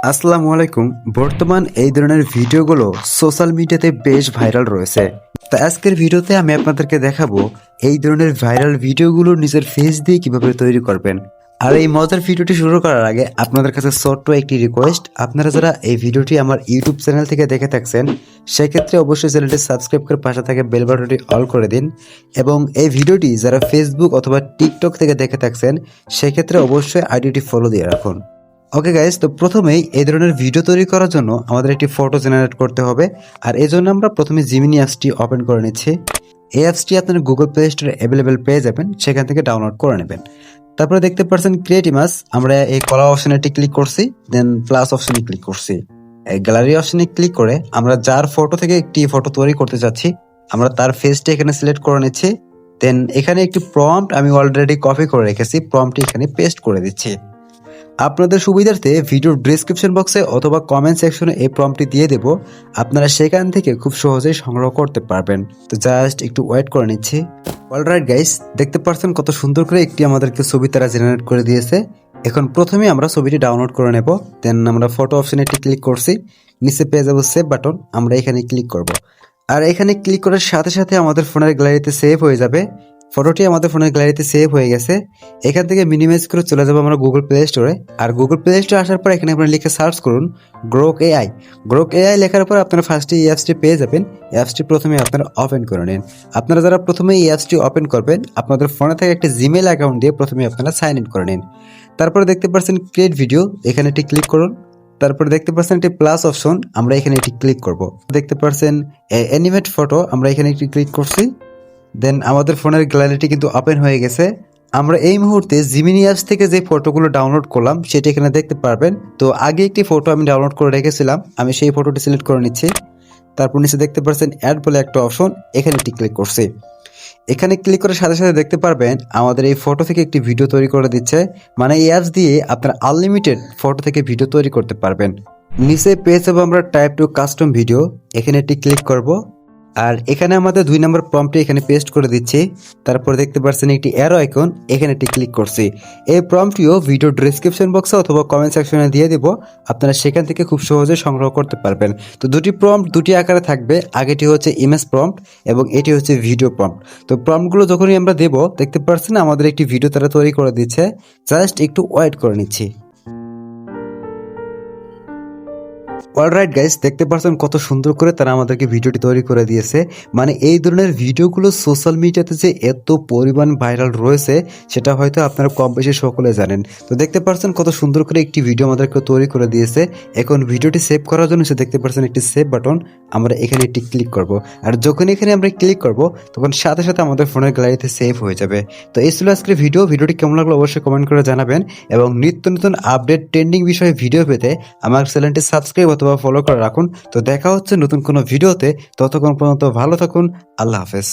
আসসালামু আলাইকুম। বর্তমান এই ধরনের ভিডিওগুলো সোশ্যাল মিডিয়াতে বেশ ভাইরাল রয়েছে। তো আজকের ভিডিওতে আমি আপনাদেরকে দেখাবো এই ধরনের ভাইরাল ভিডিওগুলো নিজের ফেস দিয়ে কিভাবে তৈরি করবেন। আর এই মজার ভিডিওটি শুরু করার আগে আপনাদের কাছে ছোট্ট একটি রিকোয়েস্ট, আপনারা যারা এই ভিডিওটি আমার ইউটিউব চ্যানেল থেকে দেখে থাকছেন সেক্ষেত্রে অবশ্যই চ্যানেলটি সাবস্ক্রাইব করে পাশে থাকা বেল বাটনটি অল করে দিন, এবং এই ভিডিওটি যারা ফেসবুক অথবা টিকটক থেকে দেখে থাকছেন সেক্ষেত্রে অবশ্যই আইডিটি ফলো দিয়ে রাখুন। ওকে গাইস, তো প্রথমেই এই ধরনের ভিডিও তৈরি করার জন্য আমাদের একটি ফটো জেনারেট করতে হবে। আর এই জন্য আমরা প্রথমে জিমিনি অ্যাপসটি ওপেন করে নিচ্ছি। এই অ্যাপসটি আপনারা গুগল প্লে স্টোরে অ্যাভেলেবেল পেয়ে যাবেন, সেখান থেকে ডাউনলোড করে নেবেন। তারপরে দেখতে পাচ্ছেন ক্রিয়েট ইমেজ, আমরা এই কলা অপশনে ক্লিক করছি, দেন প্লাস অপশনে ক্লিক করছি। এই গ্যালারি অপশনে ক্লিক করে আমরা যার ফটো থেকে একটি ফটো তৈরি করতে যাচ্ছি আমরা তার ফেসটি এখানে সিলেক্ট করে নিচ্ছি। দেন এখানে একটি প্রম্পট আমি অলরেডি কপি করে রেখেছি, প্রম্পটটি এখানে পেস্ট করে দিচ্ছি। আপনাদের সুবিধার্থে ভিডিওর ডেসক্রিপশন বক্সে অথবা কমেন্ট সেকশনে এই প্রম্পটটি দিয়ে দেব, আপনারা সেখান থেকে খুব সহজেই সংগ্রহ করতে পারবেন। তো জাস্ট একটু ওয়েট করে নিচ্ছি। অলরাইট গাইস, দেখতে পাচ্ছেন কত সুন্দর করে একটি আমাদেরকে ছবি তারা জেনারেট করে দিয়েছে। এখন প্রথমে আমরা ছবিটি ডাউনলোড করে নেব, দেন আমরা ফটো অপশনে ক্লিক করছি, নিচে পেয়ে যাবো সেভ বাটন, আমরা এখানে ক্লিক করব। আর এখানে ক্লিক করার সাথে সাথে আমাদের ফোনের গ্যালারিতে সেভ হয়ে যাবে। ফটোটি আমাদের ফোনের গ্যালারিতে সেভ হয়ে গেছে। এখান থেকে মিনিমাইজ করে চলে যাবো আমরা গুগল প্লে স্টোরে। আর গুগল প্লে স্টোরে আসার পর এখানে আপনারা লিখে সার্চ করুন গ্রোক এআই। গ্রোক এআই লেখার পর আপনারা ফার্স্টে এই অ্যাপসটি পেয়ে যাবেন। অ্যাপসটি প্রথমে আপনারা ওপেন করে নিন। আপনারা যারা প্রথমে এই অ্যাপসটি ওপেন করবেন আপনাদের ফোনে থেকে একটি জিমেল অ্যাকাউন্ট দিয়ে প্রথমে আপনারা সাইন ইন করে নিন। তারপরে দেখতে পাচ্ছেন ক্রিয়েট ভিডিও, এখানে একটি ক্লিক করুন। তারপরে দেখতে পাচ্ছেন একটি প্লাস অপশন, আমরা এখানে এটি ক্লিক করব। দেখতে পাচ্ছেন অ্যানিমেট ফটো, আমরা এখানে একটি ক্লিক করছি। দেন আমাদের ফোনের গ্যালারিটি কিন্তু ওপেন হয়ে গেছে। আমরা এই মুহূর্তে জিমিনি অ্যাপস থেকে যে ফটোগুলো ডাউনলোড করলাম সেটা এখানে দেখতে পারবেন। তো আগে একটি ফটো আমি ডাউনলোড করে রেখেছিলাম, আমি সেই ফটোটি সিলেক্ট করে নিচ্ছি। তারপর নিচে দেখতে পাচ্ছেন অ্যাড বলে একটা অপশন, এখানে একটি ক্লিক করছি। এখানে ক্লিক করার সাথে সাথে দেখতে পারবেন আমাদের এই ফটো থেকে একটি ভিডিও তৈরি করে দিচ্ছে। মানে এই অ্যাপস দিয়ে আপনারা আনলিমিটেড ফটো থেকে ভিডিও তৈরি করতে পারবেন। নিচে পেয়ে যাবো আমরা টাইপ টু কাস্টম ভিডিও, এখানে একটি ক্লিক করব। আর এখানে আমাদের 2 নম্বর প্রম্পটটি এখানে পেস্ট করে দিচ্ছি। তারপর দেখতে পাচ্ছেন একটি অ্যারো আইকন, এখানে একটি ক্লিক করছি। এই প্রম্পটটিও ভিডিও ডেসক্রিপশন বক্সে অথবা কমেন্ট সেকশনে দিয়ে দেব, আপনারা সেখান থেকে খুব সহজে সংগ্রহ করতে পারবেন। তো দুটি প্রম্পট দুটি আকারে থাকবে, আগেটি হচ্ছে ইমেজ প্রম্পট এবং এটি হচ্ছে ভিডিও প্রম্পট। তো প্রম্পটগুলো যখনই আমরা দেব দেখতে পাচ্ছেন আমাদের একটি ভিডিও তারা তৈরি করে দিচ্ছে। জাস্ট একটু ওয়েট করে নিচ্ছি। অলরাইট গাইস, দেখতে পাচ্ছেন কত সুন্দর করে তারা আমাদেরকে ভিডিওটি তৈরি করে দিয়েছে। মানে এই ধরনের ভিডিওগুলো সোশ্যাল মিডিয়াতে যে এত পরিমাণ ভাইরাল রয়েছে সেটা হয়তো আপনারা কম বেশি সকলে জানেন। তো দেখতে পাচ্ছেন কত সুন্দর করে একটি ভিডিও আমাদেরকে তৈরি করে দিয়েছে। এখন ভিডিওটি সেভ করার জন্য সে দেখতে পাচ্ছেন একটি সেভ বাটন, আমরা এখানে একটি ক্লিক করব। আর যখন এখানে আমরা ক্লিক করব তখন সাথে সাথে আমাদের ফোনের গ্যালারিতে সেভ হয়ে যাবে। তো এই ছিল আজকের ভিডিওটি কেমন লাগলো অবশ্যই কমেন্ট করে জানাবেন, এবং নিত্য নতুন আপডেট ট্রেন্ডিং বিষয়ে ভিডিও পেতে আমার চ্যানেলটি সাবস্ক্রাইব অথবা ফলো করে রাখুন। তো দেখা হচ্ছে নতুন কোনো ভিডিওতে, ততক্ষণ পর্যন্ত ভালো থাকুন। আল্লাহ হাফেজ।